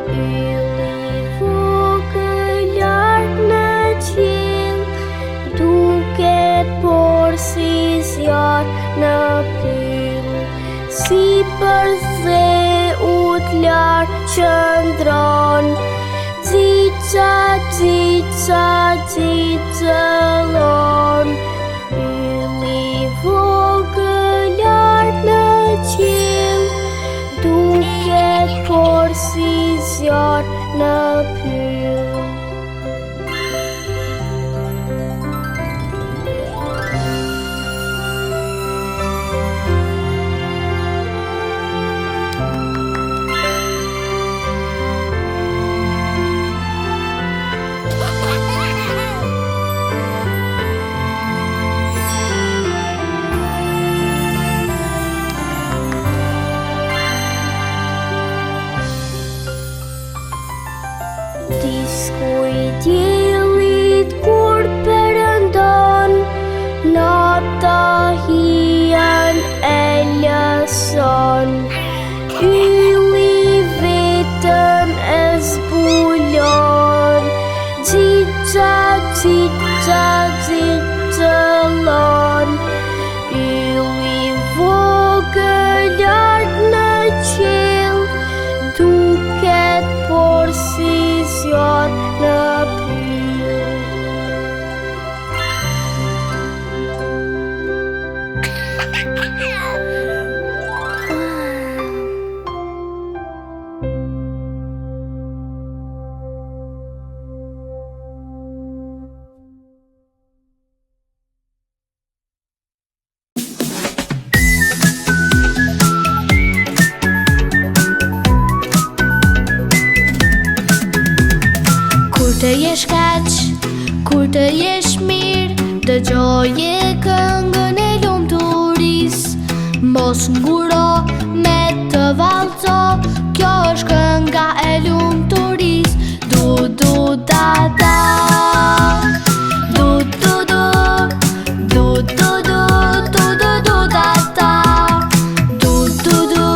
Ylli vogël lart në qiell, duket por si zjarr në prill. Sipër dheut lart qëndron, Xixa-xixa xixëllon. Ylli vogël lart në qiell, duket por si zjarr në prill. Diskuj diellit kur perëndon, nata hian e lëson. Ylli vetën e zbulon, Xixa-xixa xixëllon. Ylli vogël lart në qiell, duket por si zjarr në prill. Kur të jesh kaq, kur të jesh mirë, dëgjoje këngën e lumturisë. Mos nguro me të vallëzo, kjo është kënga e lumturisë. Du du da da, du du du, du du du, du du du da da, du du du,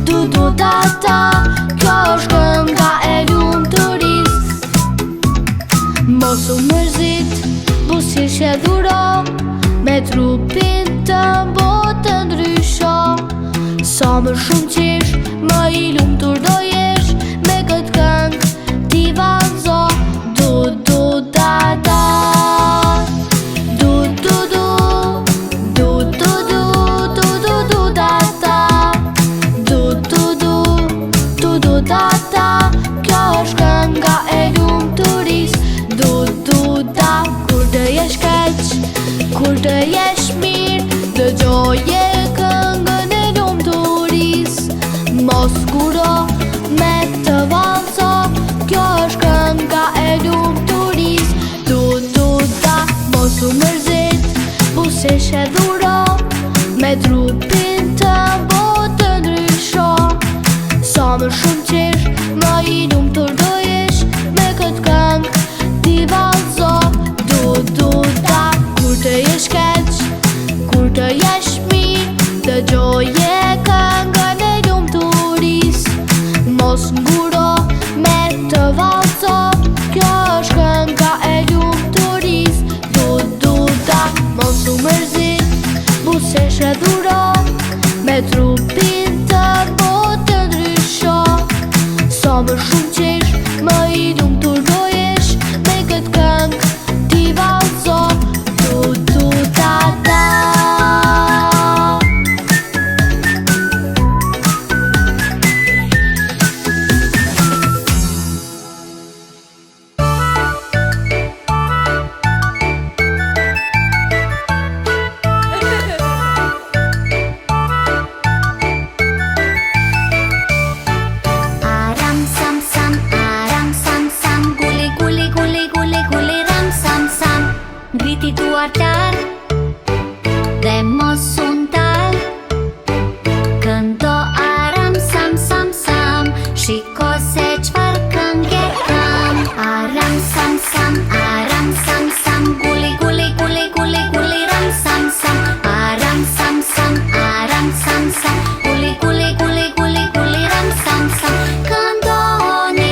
du du da da, kjo është kënga e lumturisë. Mos u mërzit, buzëqesh e dhuro, me trupin të botë ndrysho. Sa më shumë qesh, më i lumtur do jesh, me këtë këngë ti vallëzo. Du du da da, du du du, du du du, du du du da da, du du du, du du da da, kjo është kënga e lumturisë. Du du da, kur të jesh kaq, kur të jesh mirë, dëgjoje këngën e lumturisë. Mos nguro me të vallëzo, kjo është kënga e lumturisë. Du du da, mos u mërzit, buzëqesh e dhuro, me trupin të botë ndrysho. Sa më shumë qesh, më i lumtur do jesh, me këtë këngë ti vallëzo. Du du da, kur të jesh kaq, kur të jesh mirë, dëgjoje këngën e lumturisë. Mos nguro me të vallëzo, kjo është kënga e lumturisë. Du du da, mos u mërzit, buzëqesh e dhuro, me trupin të botë ndrysho. Sa më shumë qesh, më i lumtur do jesh, me këtë këngë ti vallëzo. Du du da da. Griti duar tar dhe mos un tal, këndo aram sam sam sam, shiko se çfarë këngë kam. Aram sam sam, aram sam sam, guli guli guli guli guli ram sam sam. Aram sam sam, aram sam sam, guli guli guli guli guli ram sam sam. Këndoni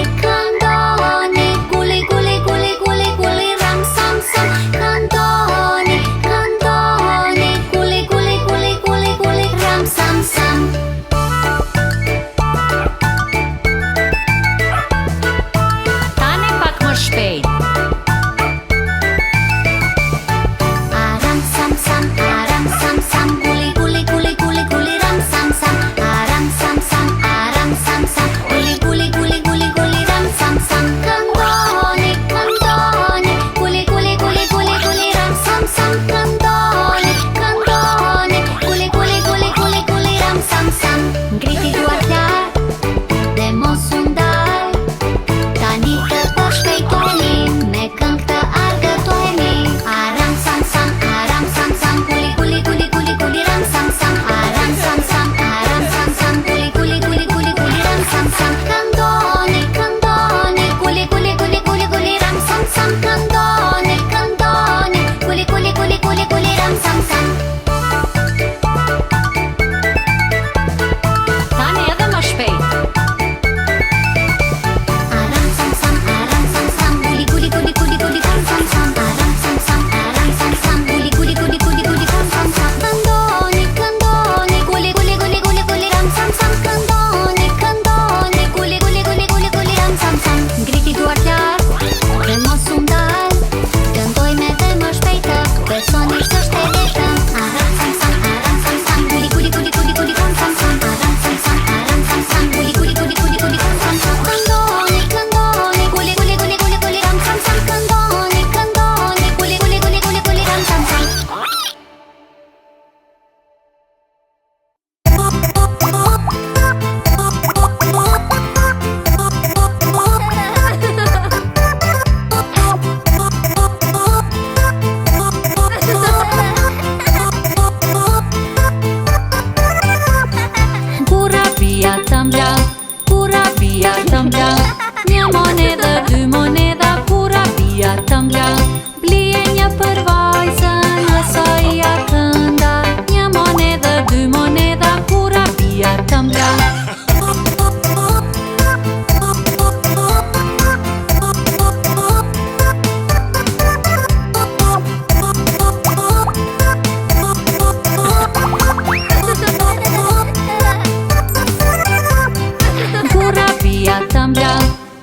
Kurabia të mbla,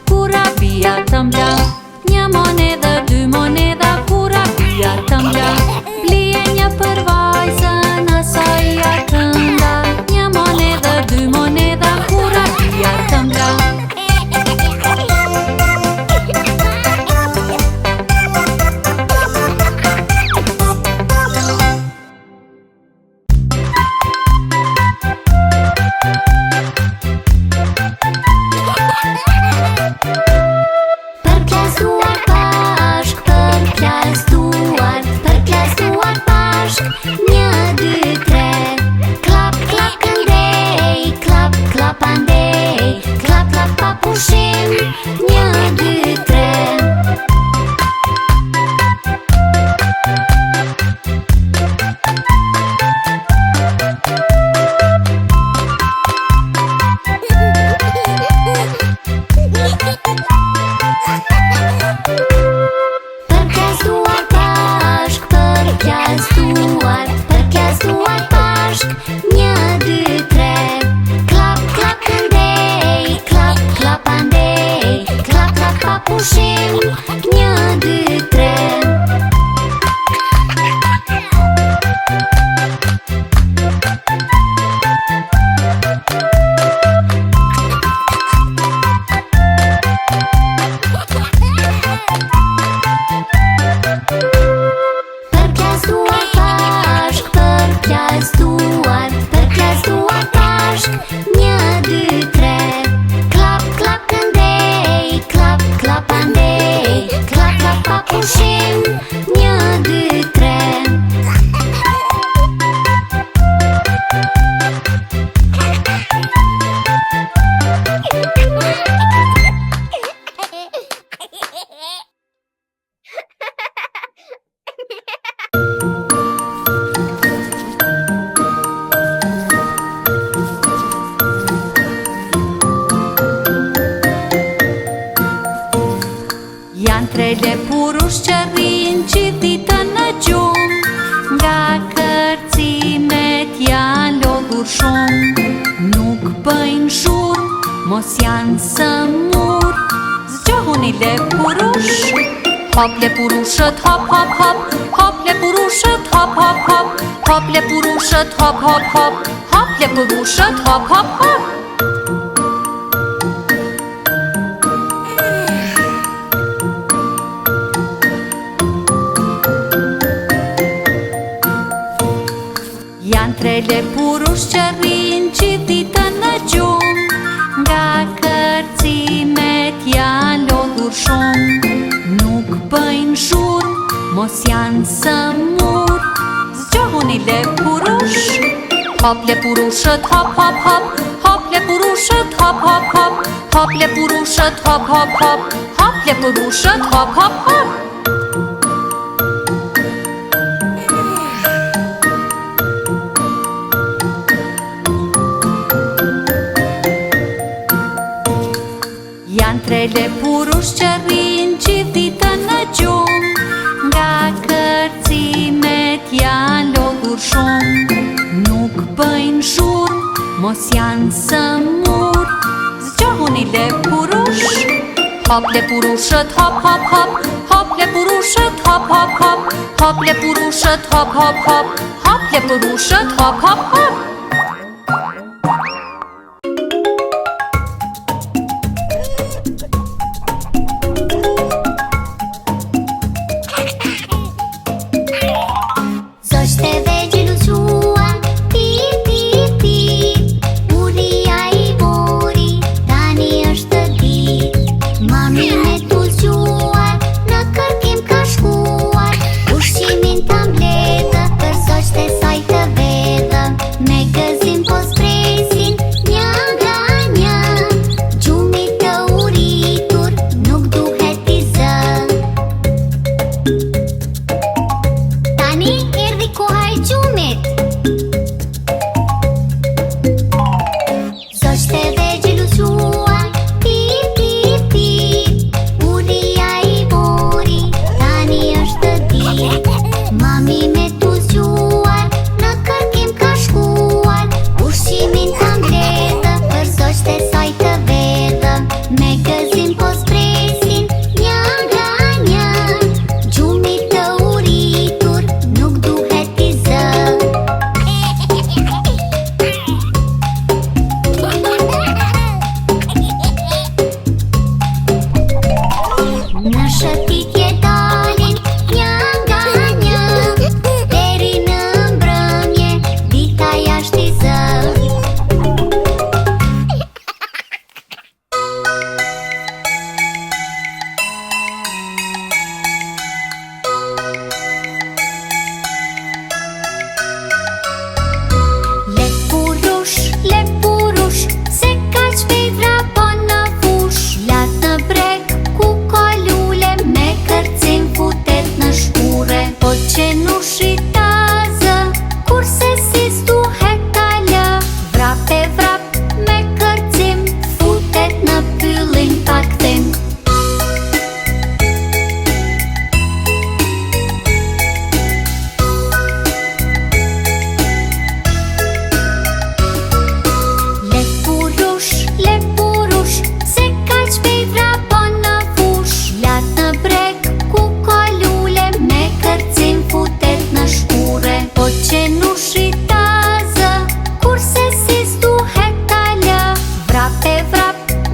kurabia të mbla. Një monedë, dy monedha, kurabia të mbla. Blije një për vajzën, asaj ja të nda. Një monedë, dy monedha, kurabia të mbla. Hop le purushët hop hop hop, hop le purushët hop hop hop, hop le purushët hop hop hop, hop le purushët hop hop hop. Janë tre lepurush që rrinë gjithë ditën në gjumë, nga kërcimet janë lodhur shumë. Nuk bëjnë shurë, mos janë sëmur. Zgjohuni lepurush. Hop lepurushët hop hop hop, hop lepurushët hop hop hop, hop lepurushët hop hop hop, hop lepurushët hop hop hop. Janë tre lepurush që rrinë gjithë ditën në gjumë, nga kërcimet janë lodhur shumë. Nuk bëjnë shurë, mos janë sëmur. Zgjohuni lepurush. Hop lepurushët hop hop hop, hop lepurushët hop hop hop, hop lepurushët hop hop hop, hop lepurushët hop hop hop. Make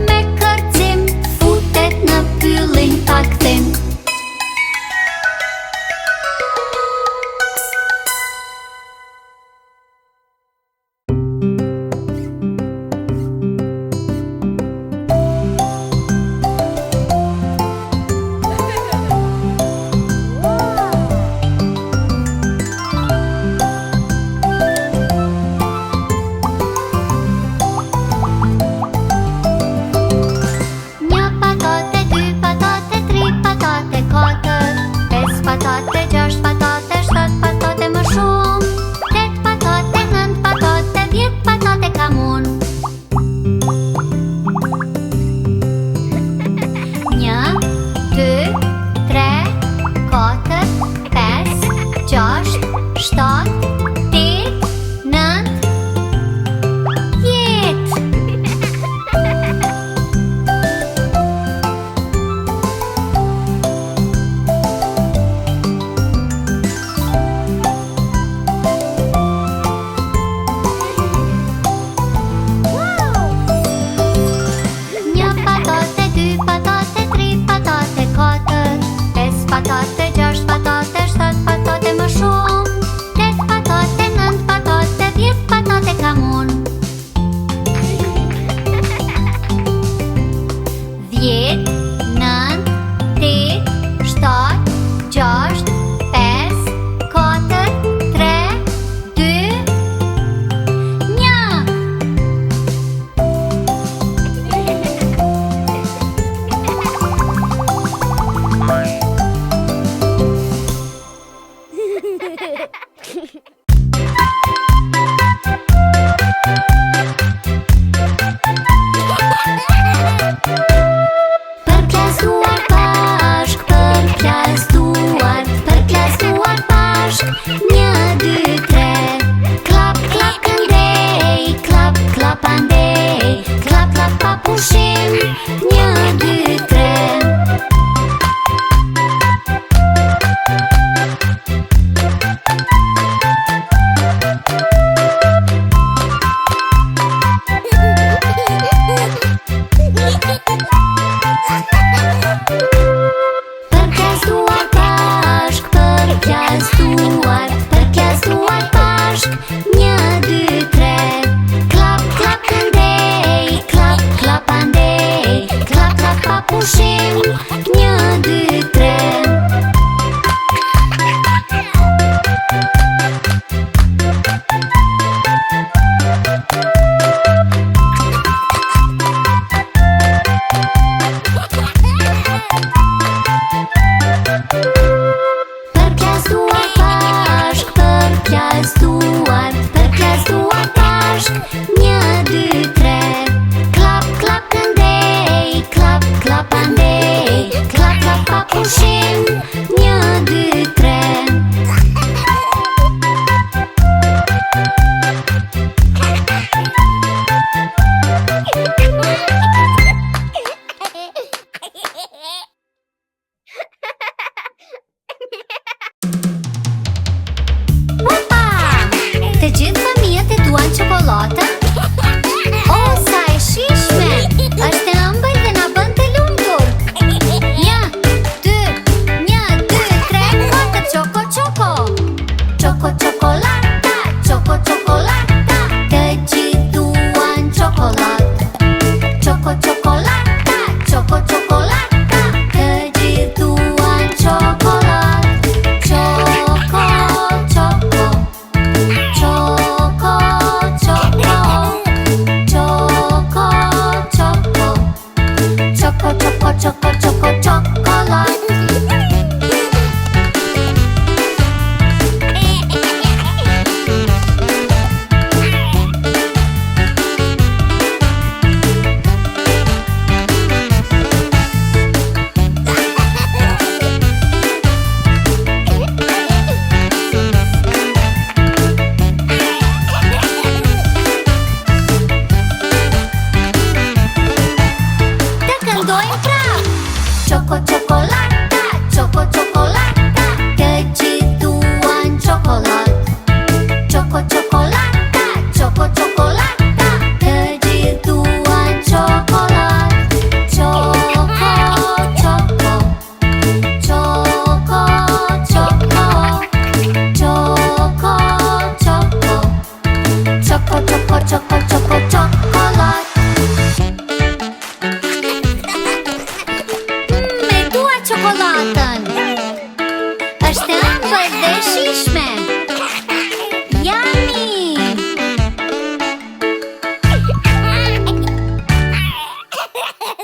me kërcim, futet në pyllin taktim.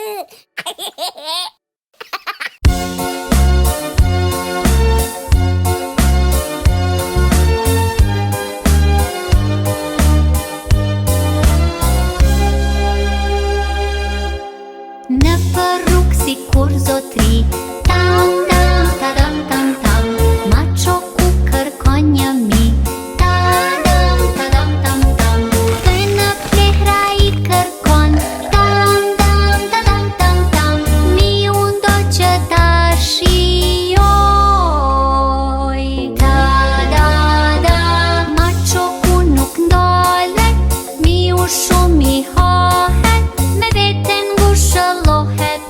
Në përruk si kur zotri, tam, tam, tadam, tam, tam, ma qoku kërkon një mi, tadam, tadam, tam, tam, dhe në plehra I kërkon, tam, tam, tadam, tam, tam, mi undo që ta shioj, ta-da-da, ma qoku nuk ndolet, mi u shumë I hohet, me veten ngushëllohet,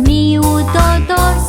mi u do dorë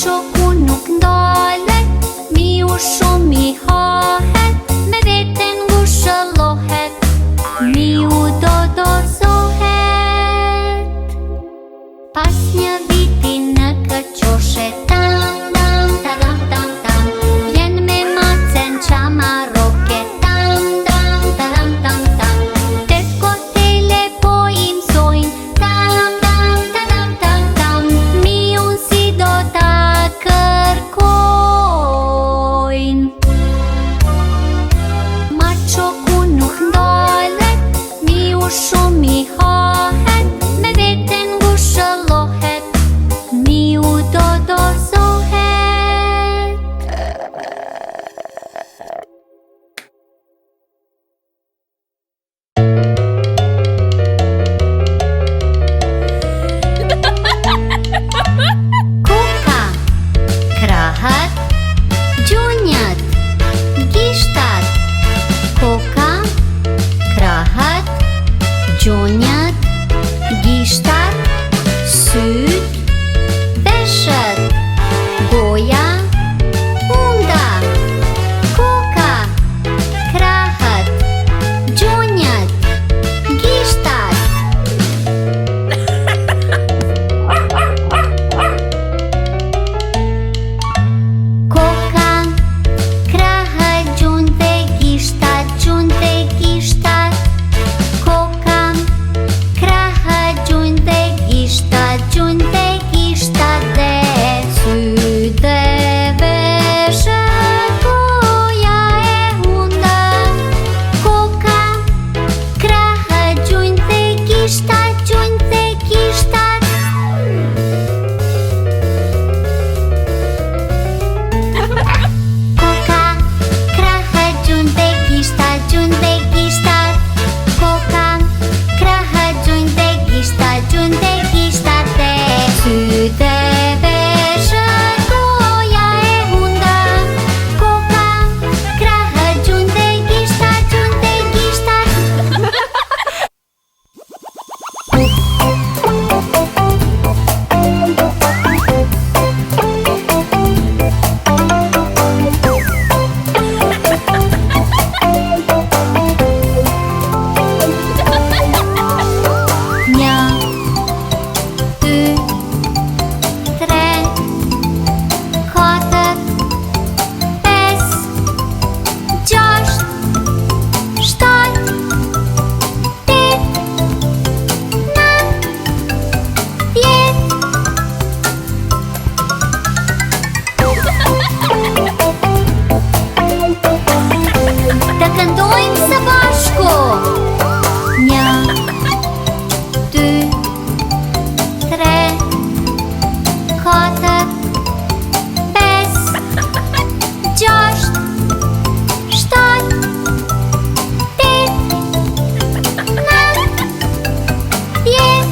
Maçoku nuk ndalet, miu shumë i hahet, me veten ngushëllohet, miu do dorëzohet. Pas një viti në këqoshe, tam, tam, tadam, tam, tam, vjen me macen qamaroke, tam, tam, tadam, tam, tam, tet kotele po i mësojnë, tam, tam, tadam, tam, tam, miun si do ta kërkojnë. Maçoku nuk ndalet, miu shumë i hahet, me veten ngushëllohet, miu do dorëzohet. Koka, krahët, gjunjët, gishtat. Koka, krahët, gjunjët, gishtat, syt, veshët, goja, unda. Koka, krahët, gjunjët, gishtat. Koka, krahët, gjunte, gishtat, gjunte, gishtat. Koka, krahët, gjunte, gishtat, gjunte, gishtat dhe syt dhe veshët, goja e unda. Koka, krahët, gjunte, gishtat, gjunte, gishtat. Koka, krahët, gjunte, gishtat, gjunte, gishtat. Koka, krahët, gjunte, gishtat, gjunte, gishtat dhe syt dhe veshët, goja e unda. Koka, krahët, gjunte, gishtat, gjunte, gishtat. Një, dy, tre, katër, pes, gjasht, shtat, tet, nën, dhjet. Të këndojmë së bashku. Një, dy, tre, katër, pes, gjasht, shtat, tet, nën, dhjet.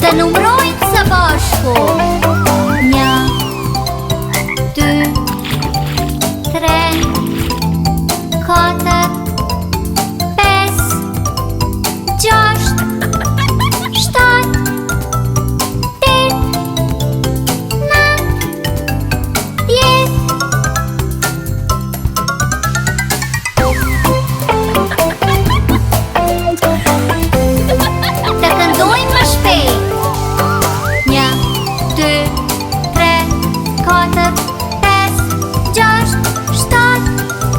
Të numrojmë së bashku. Një, dy, tre, katër, pes, gjasht, shtat, tet, nën, dhjet. Të këndojmë më shpejt. Një, dy, tre, katër, pes, gjasht, shtat,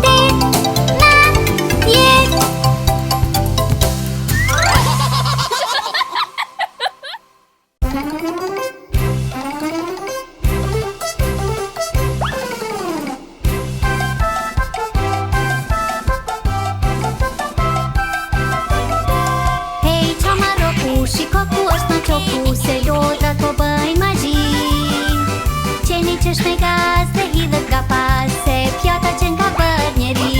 tet, nën, dhjet. Hej qamaroku, shiko ku është në qoku, se lodrat po bëjnë magji. Qeni qesh me gaz dhe hidhët nga pas, se pjata qenë ka bërë njeri.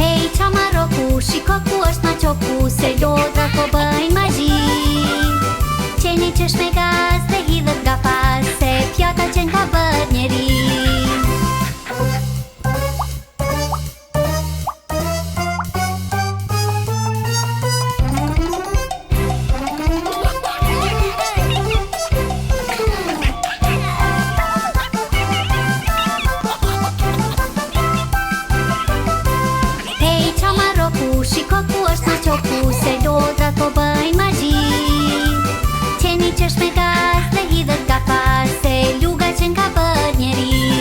Hej qamaroku, shiko ku është në qoku, se lodrat po bëjnë magji. qesh me gaz dhe hidhet nga pas se pjata që ka bët njeri. Shiko ku është në qoku, se lodrat po bëjnë magji. Qeni qesh me gaz dhe hidhet nga pas se luga që nga bët njeri.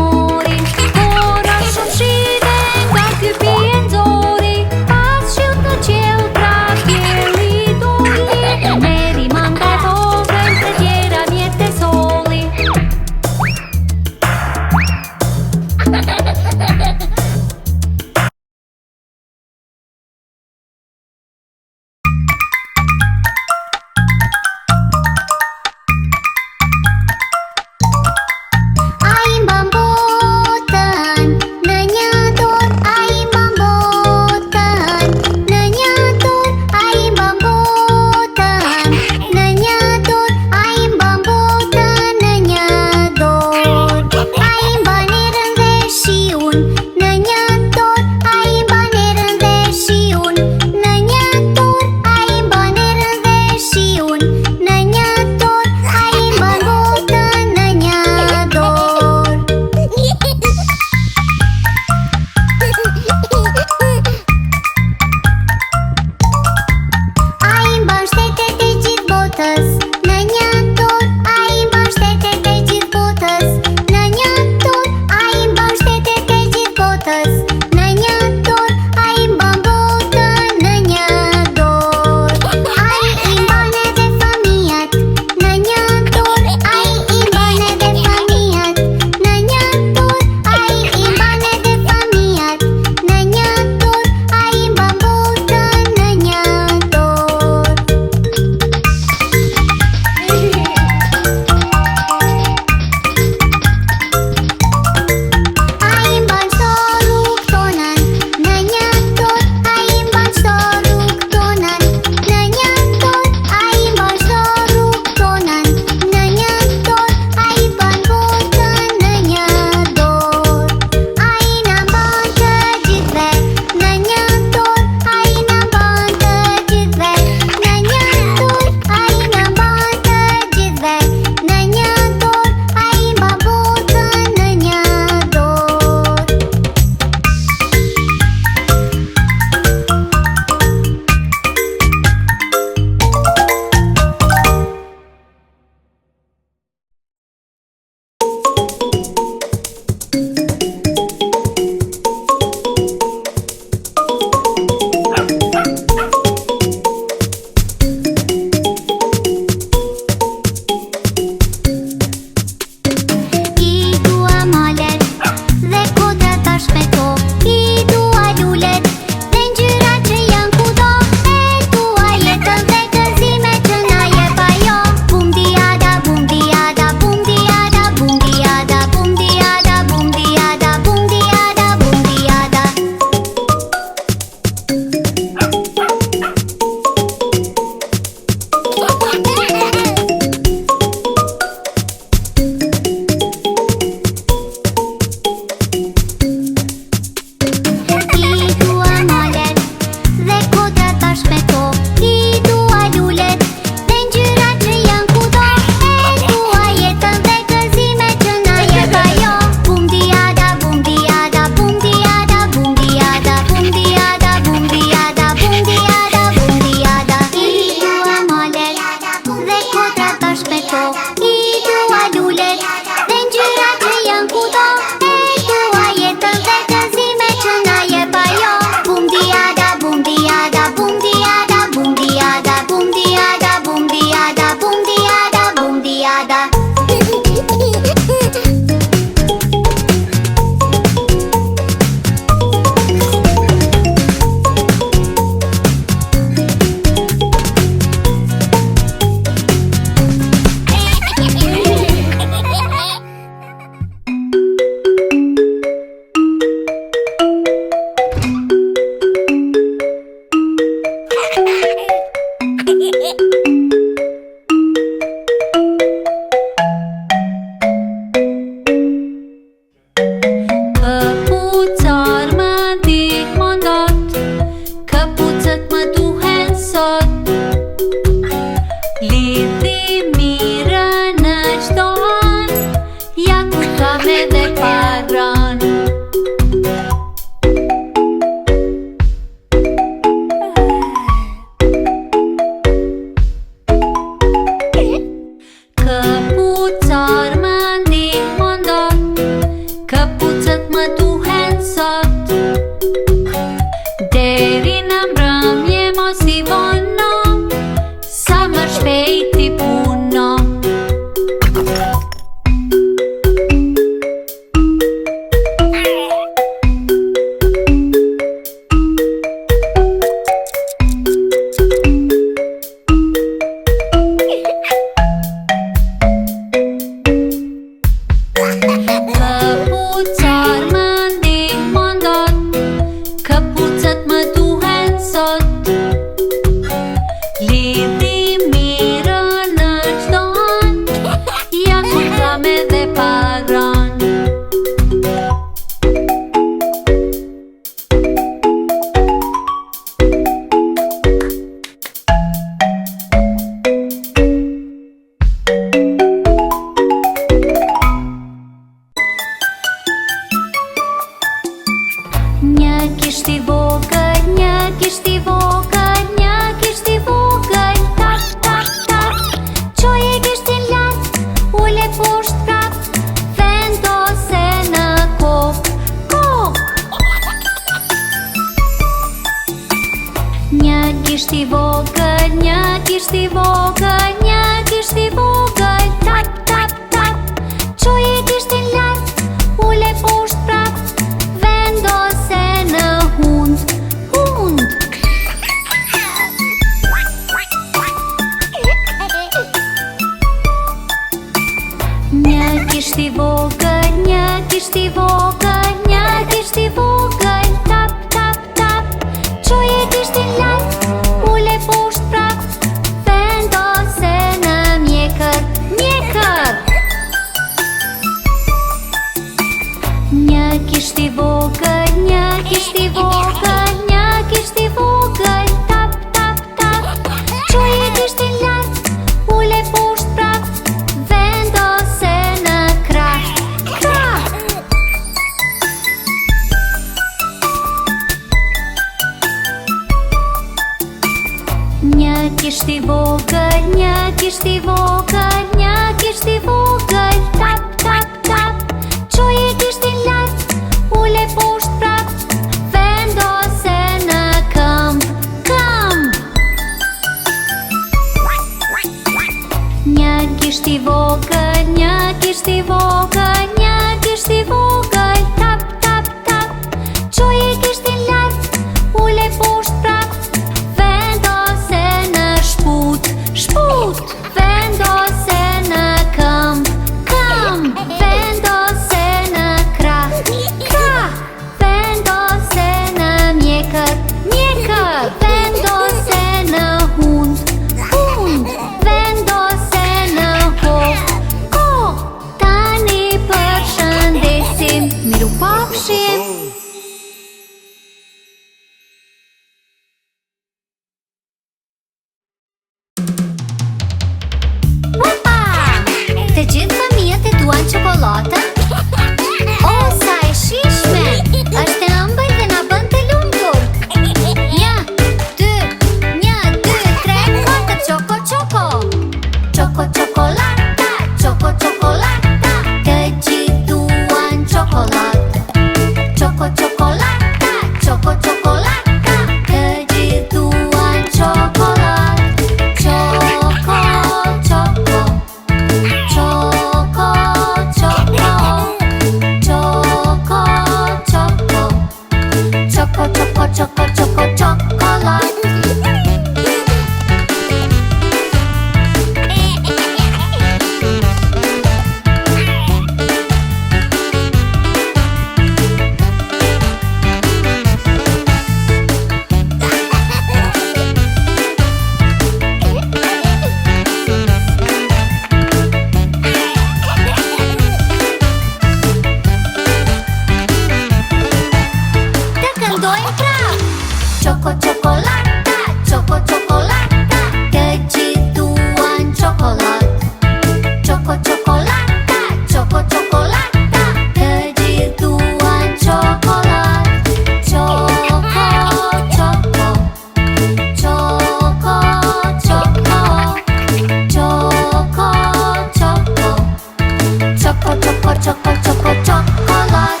çokolat.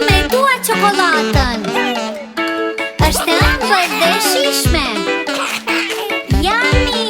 Me dua çokolatën. Është ëmbël dhe shishme. Yummy!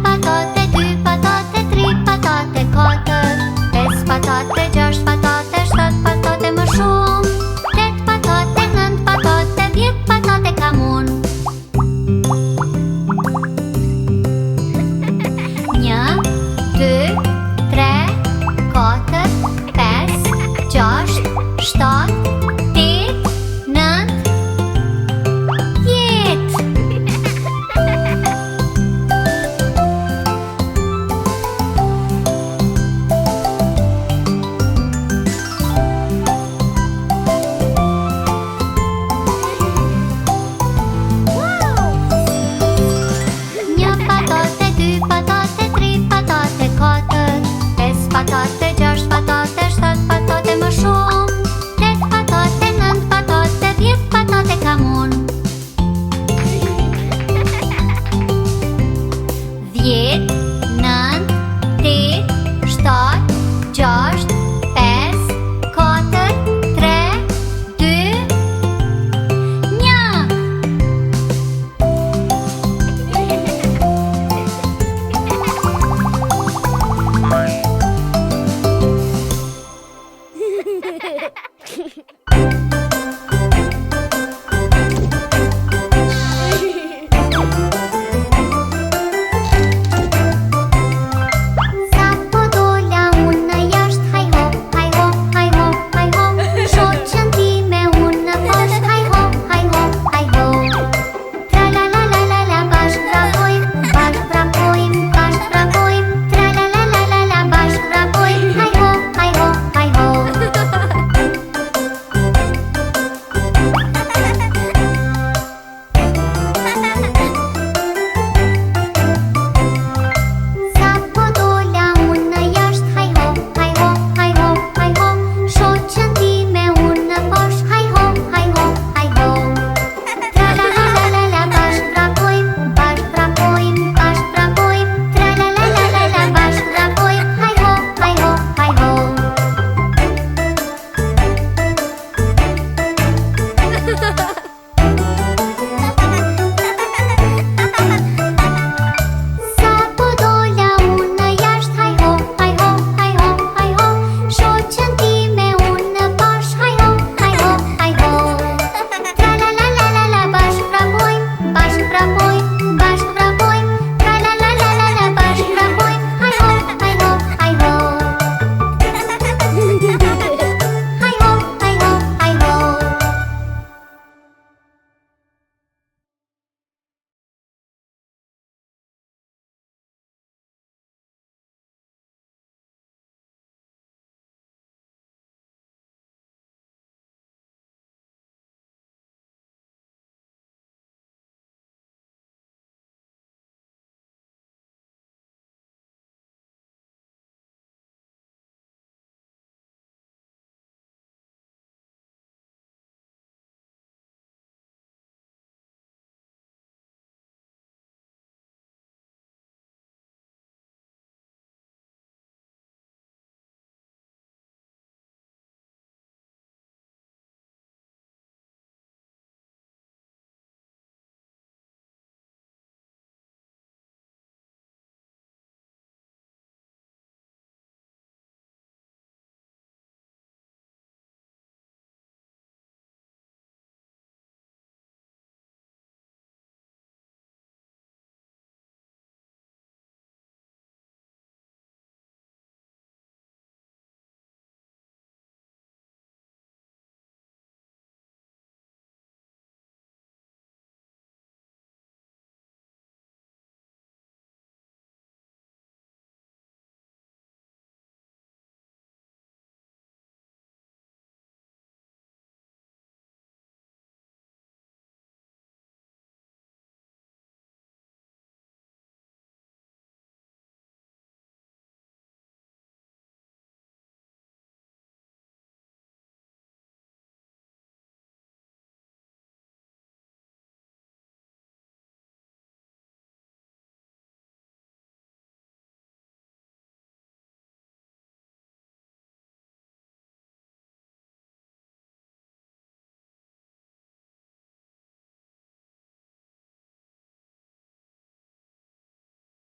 Patate, 2 patate, 3 patate, 4 5 patate, 6 patate